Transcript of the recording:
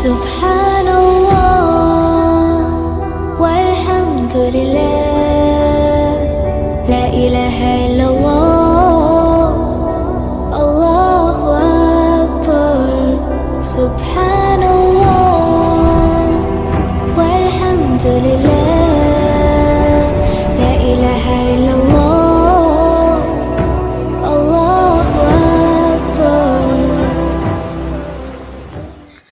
سبحان الله والحمد لله لا إله إلا الله الله أكبر سبحان الله والحمد لله لا إله إلا